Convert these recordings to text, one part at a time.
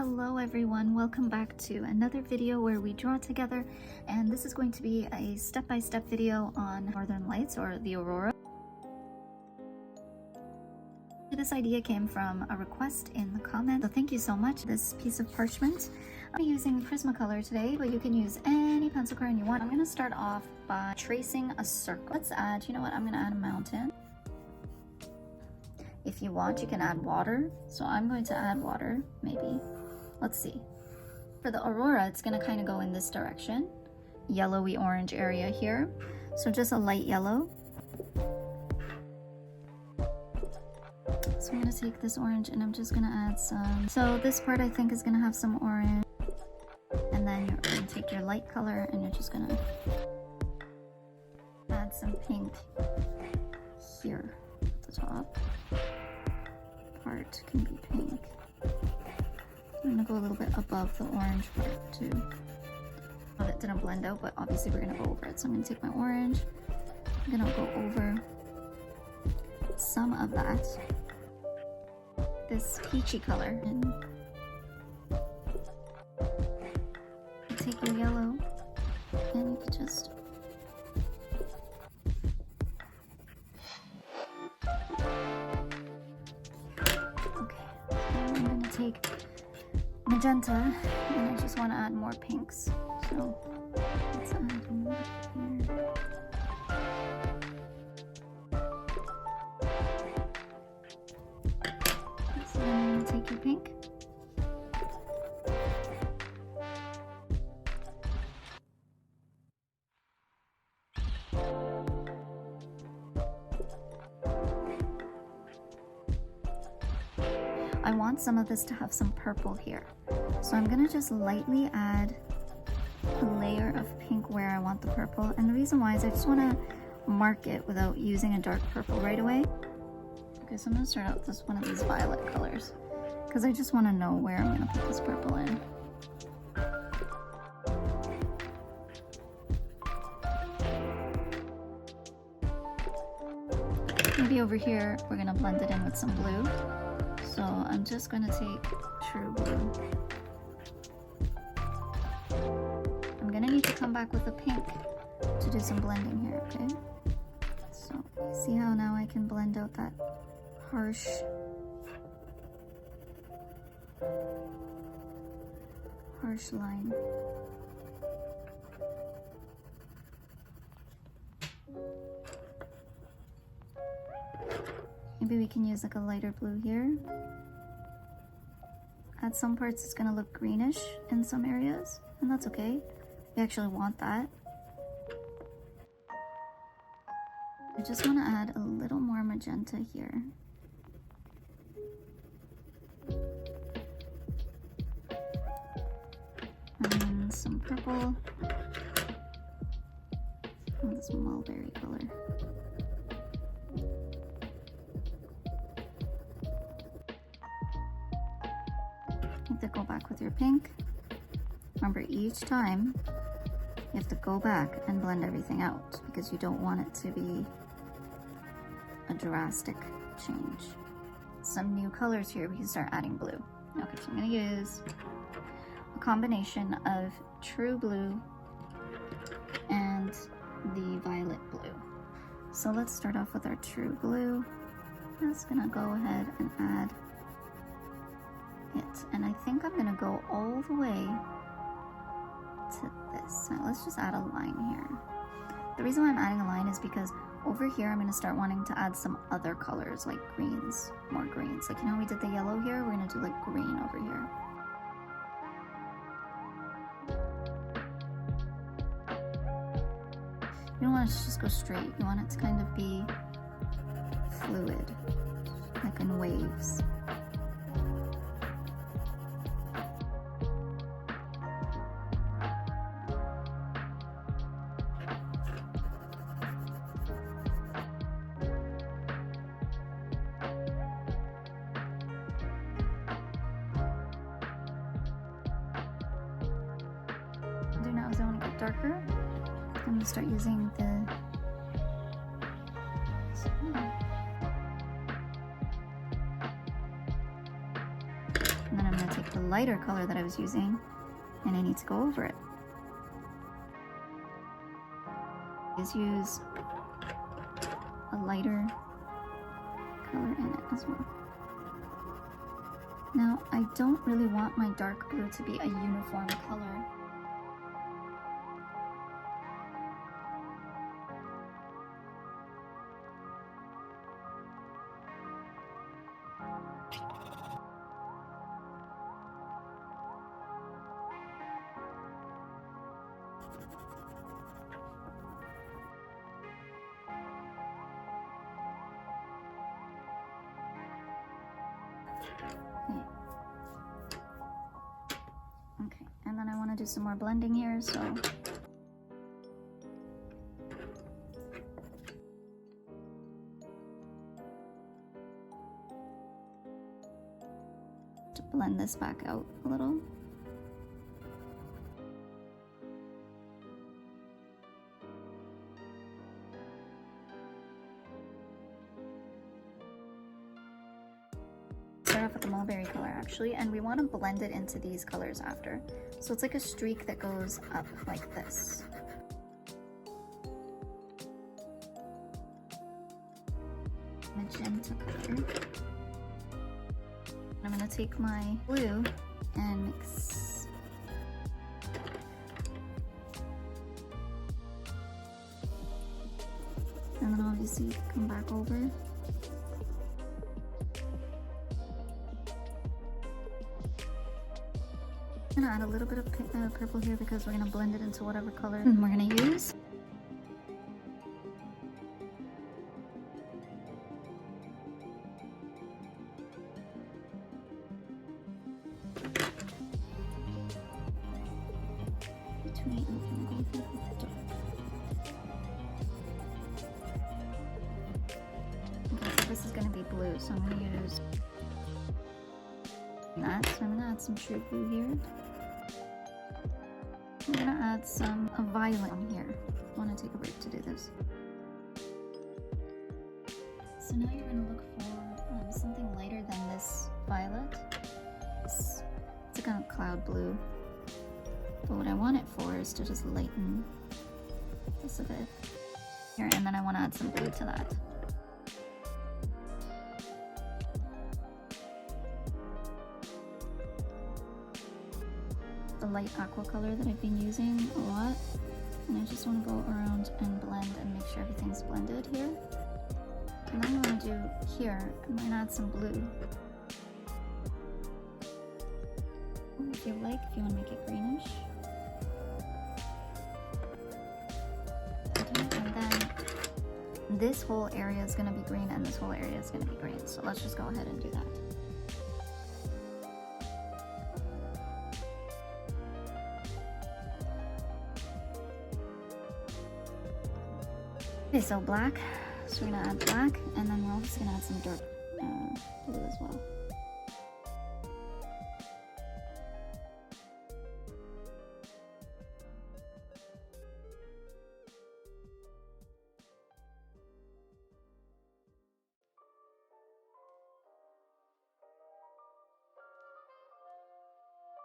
Hello everyone, welcome back to another video where we draw together, and this is going to be a step-by-step video on Northern Lights or the Aurora. This idea came from a request in the comments, so thank you so much. This piece of parchment, I'm using Prismacolor today, but you can use any pencil crayon you want. I'm going to start off by tracing a circle. Let's add, you know what, I'm going to add a mountain. If you want, you can add water. So I'm going to add water, maybe. Let's see. For the Aurora, it's going to kind of go in this direction. Yellowy orange area here. So just a light yellow. So I'm going to take this orange and I'm just going to add some. So this part I think is going to have some orange. And then you're going to take your light color and you're just going to add some pink here at the top. Part can be pink. I'm gonna go a little bit above the orange part too. Oh, that didn't blend out, but obviously we're gonna go over it. So I'm gonna take my orange. I'm gonna go over some of that. This peachy color. And take your yellow and you can just take magenta, and I just want to add more pinks. So let's add more here. So then I'm going to take your pink. I want some of this to have some purple here. So I'm gonna just lightly add a layer of pink where I want the purple. And the reason why is I just wanna mark it without using a dark purple right away. Okay, so I'm gonna start out with one of these violet colors because I just wanna know where I'm gonna put this purple in. Maybe over here, we're gonna blend it in with some blue. So I'm just going to take True Blue. I'm going to need to come back with a pink to do some blending here, okay? So see how now I can blend out that harsh line. Maybe we can use like a lighter blue here. At some parts it's gonna look greenish in some areas, and that's okay. We actually want that. I just wanna add a little more magenta here. And some purple. And this mulberry color. You have to go back with your pink. Remember, each time you have to go back and blend everything out because you don't want it to be a drastic change. Some new colors here, we can start adding blue. Okay, so I'm gonna use a combination of True Blue and the Violet Blue. So let's start off with our True Blue. I'm just gonna go ahead and add it, and I think I'm gonna go all the way to this. Now let's just add a line here. The reason why I'm adding a line is because over here I'm gonna start wanting to add some other colors like greens, more greens. Like, you know how we did the yellow here? We're gonna do like green over here. You don't want it to just go straight. You want it to kind of be fluid, like in waves. Now is I want to get darker. I'm going to start using the and then I'm going to take the lighter color that I was using, and I need to go over it. Just use a lighter color in it as well. Now, I don't really want my dark blue to be a uniform color. Okay, and then I want to do some more blending here, so to blend this back out a little. Start off with the mulberry color actually, and we want to blend it into these colors after. So it's like a streak that goes up like this. Magenta color. I'm going to take my blue and mix. And then obviously come back over. I'm gonna add a little bit of purple here because we're gonna blend it into whatever color we're gonna use. Okay, so this is gonna be blue, so I'm gonna use that. So I'm gonna add some true blue here. I'm gonna add some violet on here. I want to take a break to do this. So now you're gonna look for something lighter than this violet. It's like a cloud blue. But what I want it for is to just lighten this a bit. Here, and then I want to add some blue to that. The light aqua color that I've been using a lot, and I just want to go around and blend and make sure everything's blended here. And then I'm going to do here, I'm going to add some blue. If you like, if you want to make it greenish. Okay, and then this whole area is going to be green and this whole area is going to be green. So let's just go ahead and do that. Okay, so black, so we're gonna add black, and then we're also gonna add some dark blue as well.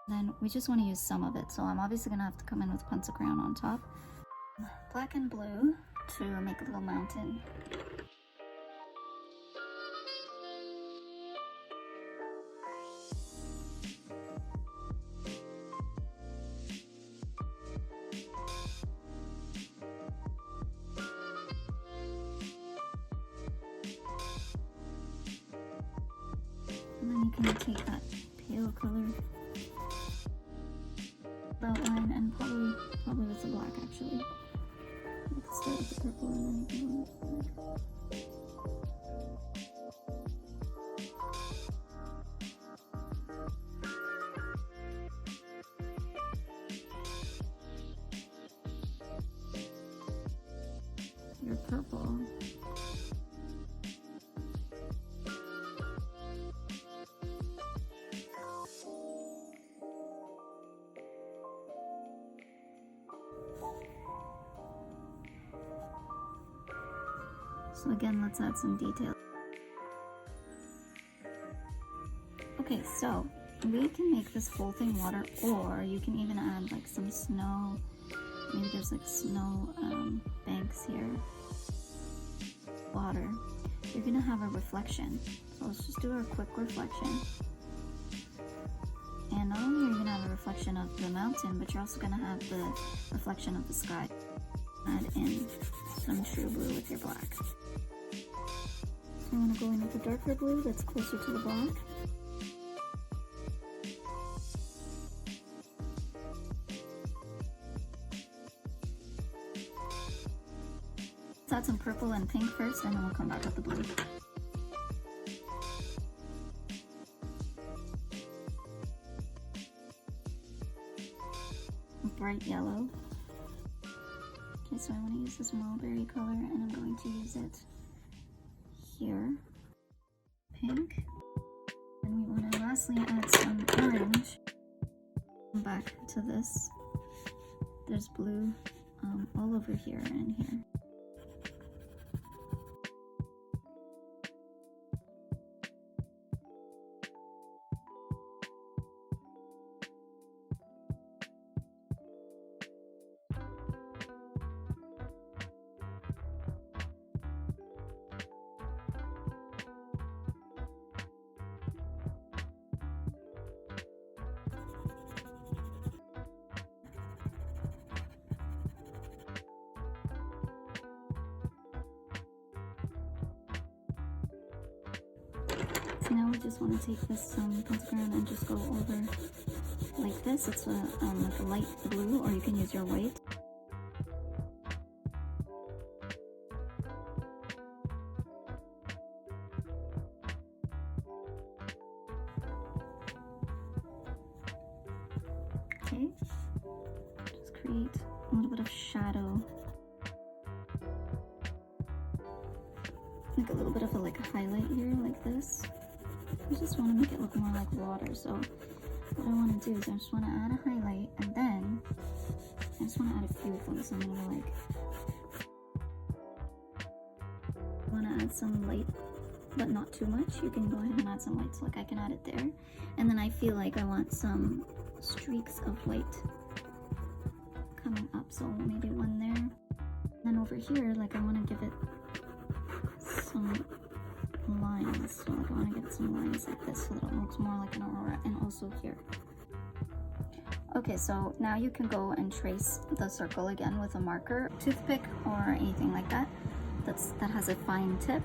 Then we just want to use some of it, so I'm obviously gonna have to come in with pencil crayon on top. Black and blue to make a little mountain. And then you can take that pale color outline and probably with the black actually. Let's start with the purple and then you can go your purple. So again, let's add some detail. Okay, so we can make this whole thing water, or you can even add like some snow. Maybe there's like snow banks here. Water. You're gonna have a reflection. So let's just do a quick reflection. And not only are you gonna have a reflection of the mountain, but you're also gonna have the reflection of the sky. Add in some true blue with your black. So I wanna go in with a darker blue that's closer to the black. Let's add some purple and pink first, and then we'll come back with the blue. Bright yellow. Okay, so I want to use this mulberry color, and I'm going to use it here. Pink. And we want to lastly add some orange. Come back to this. There's blue all over here and here. Now we just want to take this pentagram and just go over like this. It's like a light blue, or you can use your white. Okay, just create a little bit of shadow. Make a little bit of a highlight here like this. I just want to make it look more like water, so what I want to do is I just want to add a highlight, and then I just want to add a few things. So I'm going to want to add some light, but not too much. You can go ahead and add some light, so I can add it there. And then I feel like I want some streaks of light coming up, so maybe one there. And then over here, I want to give it some lines, so I want to get some lines like this so that it looks more like an aurora, and also here. Okay, so now you can go and trace the circle again with a marker, toothpick, or anything like that that has a fine tip.